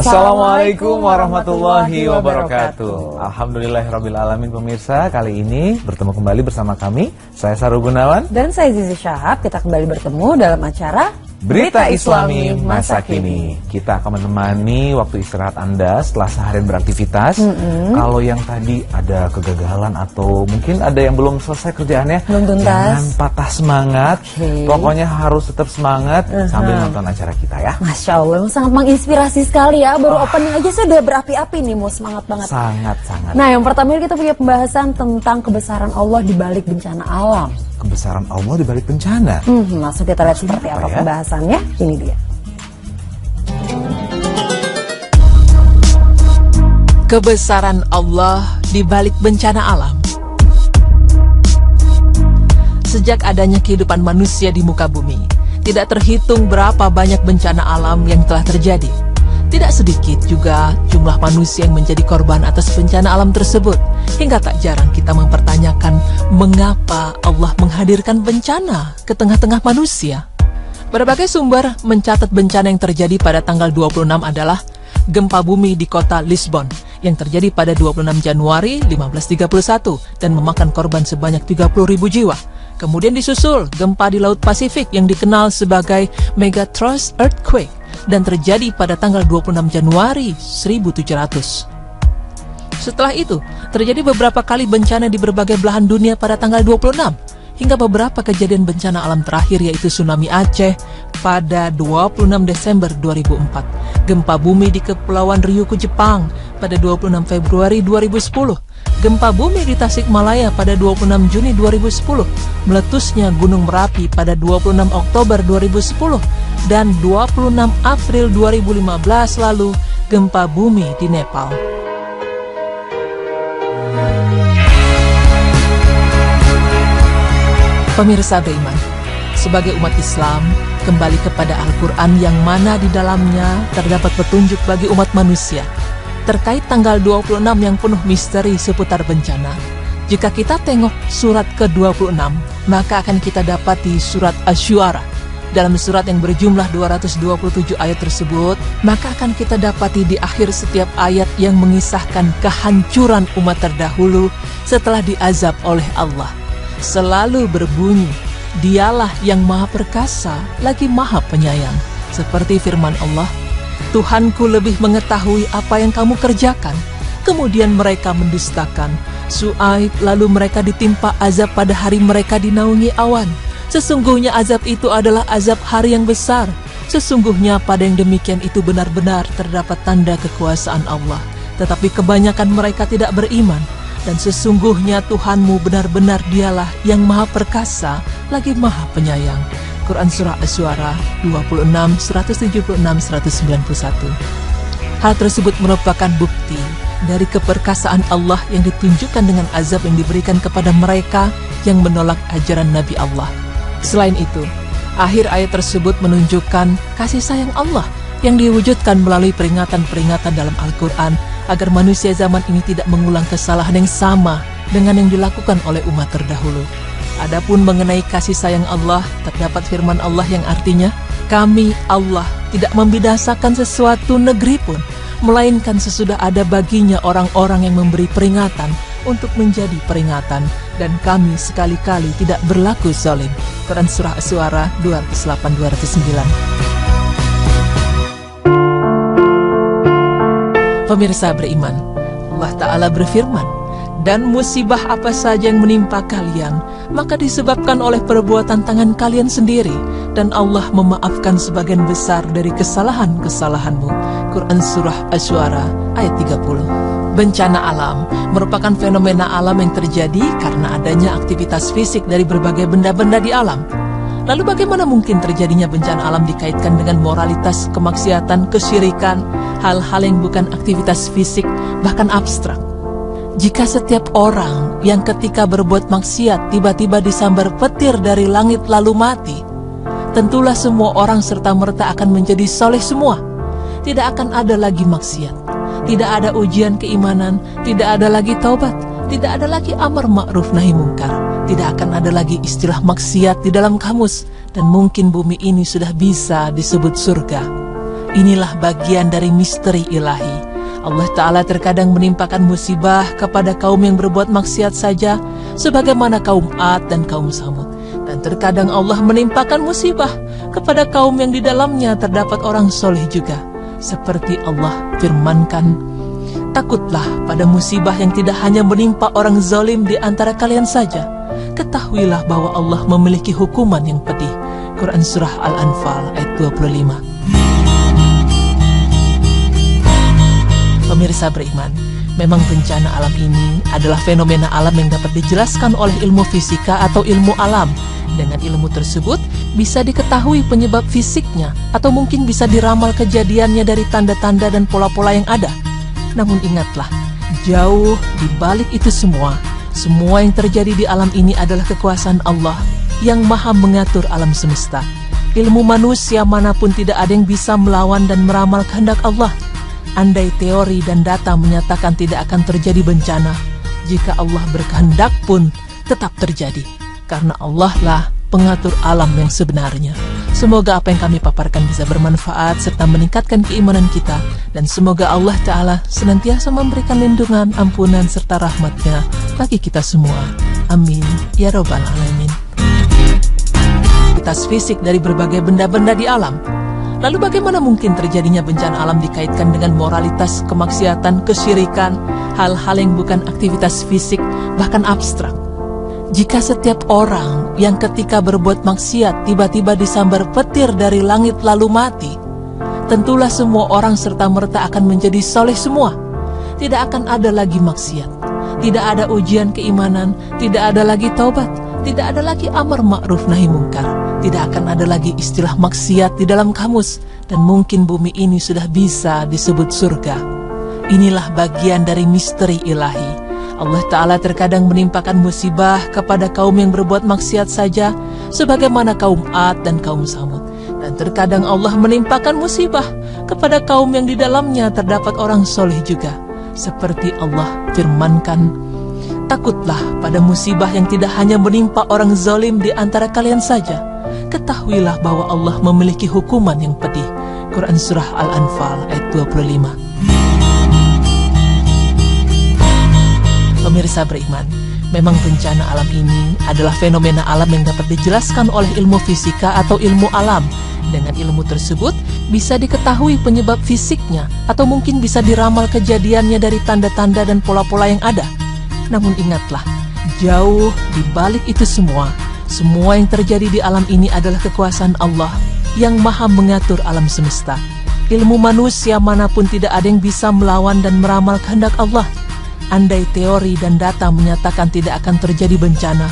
Assalamualaikum warahmatullahi wabarakatuh. Alhamdulillahirabbil alamin pemirsa, kali ini bertemu kembali bersama kami. Saya Saru Gunawan dan saya Zizi Syahab. Kita kembali bertemu dalam acara Berita Islami Masa Kini. Kita akan menemani waktu istirahat Anda setelah seharian beraktivitas. Kalau yang tadi ada kegagalan atau mungkin ada yang belum selesai kerjaannya, belum tuntas, jangan patah semangat. Pokoknya harus tetap semangat sambil nonton acara kita ya. Masya Allah, sangat menginspirasi sekali ya. Baru opening aja sudah berapi-api nih, mau semangat banget. Sangat. Nah, yang pertama kita punya pembahasan tentang kebesaran Allah di balik bencana alam. Kebesaran Allah di balik bencana. Langsung kita lihat seperti apa ya? Pembahasannya. Ini dia. Kebesaran Allah di balik bencana alam. Sejak adanya kehidupan manusia di muka bumi, tidak terhitung berapa banyak bencana alam yang telah terjadi. Tidak sedikit juga jumlah manusia yang menjadi korban atas bencana alam tersebut. Hingga tak jarang kita mempertanyakan mengapa Allah menghadirkan bencana ke tengah-tengah manusia. Berbagai sumber mencatat bencana yang terjadi pada tanggal 26 adalah gempa bumi di kota Lisbon yang terjadi pada 26 Januari 1531 dan memakan korban sebanyak 30.000 jiwa. Kemudian disusul gempa di Laut Pasifik yang dikenal sebagai Megatrust Earthquake dan terjadi pada tanggal 26 Januari 1700. Setelah itu, terjadi beberapa kali bencana di berbagai belahan dunia pada tanggal 26, hingga beberapa kejadian bencana alam terakhir yaitu tsunami Aceh pada 26 Desember 2004, gempa bumi di Kepulauan Ryukyu, Jepang pada 26 Februari 2010, gempa bumi di Tasikmalaya pada 26 Juni 2010, meletusnya Gunung Merapi pada 26 Oktober 2010, dan 26 April 2015 lalu gempa bumi di Nepal. Pemirsa beriman, sebagai umat Islam, kembali kepada Al-Quran yang mana di dalamnya terdapat petunjuk bagi umat manusia terkait tanggal 26 yang penuh misteri seputar bencana. Jika kita tengok surat ke-26, maka akan kita dapati surat Asy-Syu'ara. Dalam surat yang berjumlah 227 ayat tersebut, maka akan kita dapati di akhir setiap ayat yang mengisahkan kehancuran umat terdahulu setelah diazab oleh Allah. Selalu berbunyi, Dialah yang maha perkasa, lagi maha penyayang. Seperti firman Allah, Tuhanku lebih mengetahui apa yang kamu kerjakan. Kemudian mereka mendustakan Syu'aib, lalu mereka ditimpa azab pada hari mereka dinaungi awan. Sesungguhnya azab itu adalah azab hari yang besar. Sesungguhnya pada yang demikian itu benar-benar terdapat tanda kekuasaan Allah. Tetapi kebanyakan mereka tidak beriman. Dan sesungguhnya Tuhanmu benar-benar Dialah yang maha perkasa, lagi maha penyayang. Quran Surah Asy-Syu'ara 26, 176, 191. Hal tersebut merupakan bukti dari keperkasaan Allah yang ditunjukkan dengan azab yang diberikan kepada mereka yang menolak ajaran Nabi Allah. Selain itu, akhir ayat tersebut menunjukkan kasih sayang Allah yang diwujudkan melalui peringatan-peringatan dalam Al-Quran agar manusia zaman ini tidak mengulang kesalahan yang sama dengan yang dilakukan oleh umat terdahulu. Adapun mengenai kasih sayang Allah, terdapat firman Allah yang artinya, Kami, Allah, tidak membidasakan sesuatu negeri pun, melainkan sesudah ada baginya orang-orang yang memberi peringatan untuk menjadi peringatan, dan kami sekali-kali tidak berlaku zalim. Quran Surah Asy-Syu'ara 208-209. Pemirsa beriman, Allah Ta'ala berfirman, dan musibah apa saja yang menimpa kalian, maka disebabkan oleh perbuatan tangan kalian sendiri, dan Allah memaafkan sebagian besar dari kesalahan-kesalahanmu. Quran Surah Asy-Syu'ara ayat 30. Bencana alam merupakan fenomena alam yang terjadi karena adanya aktivitas fisik dari berbagai benda-benda di alam. Lalu bagaimana mungkin terjadinya bencana alam dikaitkan dengan moralitas, kemaksiatan, kesyirikan, hal-hal yang bukan aktivitas fisik, bahkan abstrak? Jika setiap orang yang ketika berbuat maksiat tiba-tiba disambar petir dari langit lalu mati, tentulah semua orang serta-merta akan menjadi soleh semua. Tidak akan ada lagi maksiat, tidak ada ujian keimanan, tidak ada lagi taubat, tidak ada lagi amar ma'ruf nahi mungkar. Tidak akan ada lagi istilah maksiat di dalam kamus, dan mungkin bumi ini sudah bisa disebut surga. Inilah bagian dari misteri ilahi. Allah Ta'ala terkadang menimpakan musibah kepada kaum yang berbuat maksiat saja, sebagaimana kaum Ad dan kaum Samud. Dan terkadang Allah menimpakan musibah kepada kaum yang di dalamnya terdapat orang soleh juga. Seperti Allah firmankan, takutlah pada musibah yang tidak hanya menimpa orang zalim di antara kalian saja. Ketahuilah bahwa Allah memiliki hukuman yang pedih. Quran Surah Al-Anfal ayat 25. Pemirsa beriman, memang bencana alam ini adalah fenomena alam yang dapat dijelaskan oleh ilmu fisika atau ilmu alam. Dengan ilmu tersebut, bisa diketahui penyebab fisiknya atau mungkin bisa diramal kejadiannya dari tanda-tanda dan pola-pola yang ada. Namun ingatlah, jauh di balik itu semua yang terjadi di alam ini adalah kekuasaan Allah yang maha mengatur alam semesta. Ilmu manusia manapun tidak ada yang bisa melawan dan meramal kehendak Allah. Andai teori dan data menyatakan tidak akan terjadi bencana, jika Allah berkehendak pun tetap terjadi. Karena Allah lah pengatur alam yang sebenarnya. Semoga apa yang kami paparkan bisa bermanfaat serta meningkatkan keimanan kita. Dan semoga Allah Ta'ala senantiasa memberikan lindungan, ampunan serta rahmatnya bagi kita semua. Amin. Ya Rabbal Alamin. Aktivitas fisik dari berbagai benda-benda di alam. Lalu bagaimana mungkin terjadinya bencana alam dikaitkan dengan moralitas, kemaksiatan, kesyirikan, hal-hal yang bukan aktivitas fisik, bahkan abstrak? Jika setiap orang yang ketika berbuat maksiat tiba-tiba disambar petir dari langit lalu mati, tentulah semua orang serta-merta akan menjadi soleh semua. Tidak akan ada lagi maksiat, tidak ada ujian keimanan, tidak ada lagi taubat, tidak ada lagi amar ma'ruf nahi mungkar. Tidak akan ada lagi istilah maksiat di dalam kamus, dan mungkin bumi ini sudah bisa disebut surga. Inilah bagian dari misteri ilahi. Allah Ta'ala terkadang menimpakan musibah kepada kaum yang berbuat maksiat saja, sebagaimana kaum Ad dan kaum Samud. Dan terkadang Allah menimpakan musibah kepada kaum yang di dalamnya terdapat orang soleh juga. Seperti Allah firmankan, takutlah pada musibah yang tidak hanya menimpa orang zalim di antara kalian saja. Ketahuilah bahwa Allah memiliki hukuman yang pedih. Quran Surah Al-Anfal ayat 25. Pemirsa beriman, memang bencana alam ini adalah fenomena alam yang dapat dijelaskan oleh ilmu fisika atau ilmu alam. Dengan ilmu tersebut, bisa diketahui penyebab fisiknya atau mungkin bisa diramal kejadiannya dari tanda-tanda dan pola-pola yang ada. Namun ingatlah, jauh di balik itu semua yang terjadi di alam ini adalah kekuasaan Allah yang maha mengatur alam semesta. Ilmu manusia manapun tidak ada yang bisa melawan dan meramal kehendak Allah. Andai teori dan data menyatakan tidak akan terjadi bencana,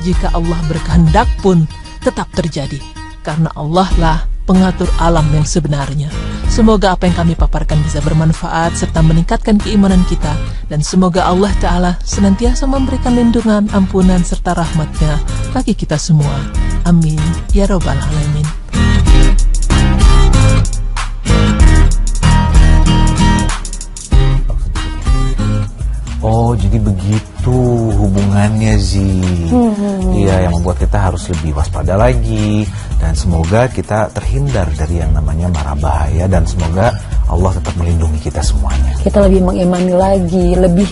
jika Allah berkehendak pun tetap terjadi. Karena Allah lah pengatur alam yang sebenarnya. Semoga apa yang kami paparkan bisa bermanfaat serta meningkatkan keimanan kita. Dan semoga Allah Ta'ala senantiasa memberikan lindungan, ampunan serta rahmatnya bagi kita semua. Amin. Ya Rabbal Alamin. Oh, jadi begitu hubungannya, Zi. Iya, yang membuat kita harus lebih waspada lagi. Dan semoga kita terhindar dari yang namanya mara bahaya. Dan semoga Allah tetap melindungi kita semuanya. Kita lebih mengimani lagi, lebih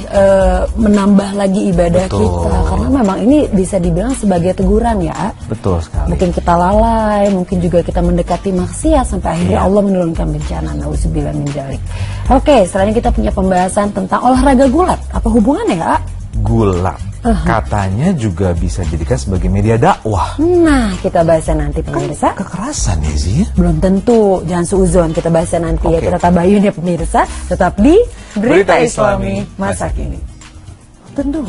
menambah lagi ibadah kita. Karena memang ini bisa dibilang sebagai teguran ya. Betul sekali. Mungkin kita lalai, mungkin juga kita mendekati maksiat sampai akhirnya Allah menurunkan bencana. Nauzubillah min dzalik. Oke, selanjutnya kita punya pembahasan tentang olahraga gulat. Apa hubungannya ya? Gulat katanya juga bisa dijadikan sebagai media dakwah. Nah, kita bahasnya nanti pemirsa. Kekerasan ya, Zi? Belum tentu, jangan suuzon, kita bahasnya nanti ya. Kita tabayun ya pemirsa. Tetap di Berita Islami Masa Kini. Tentu.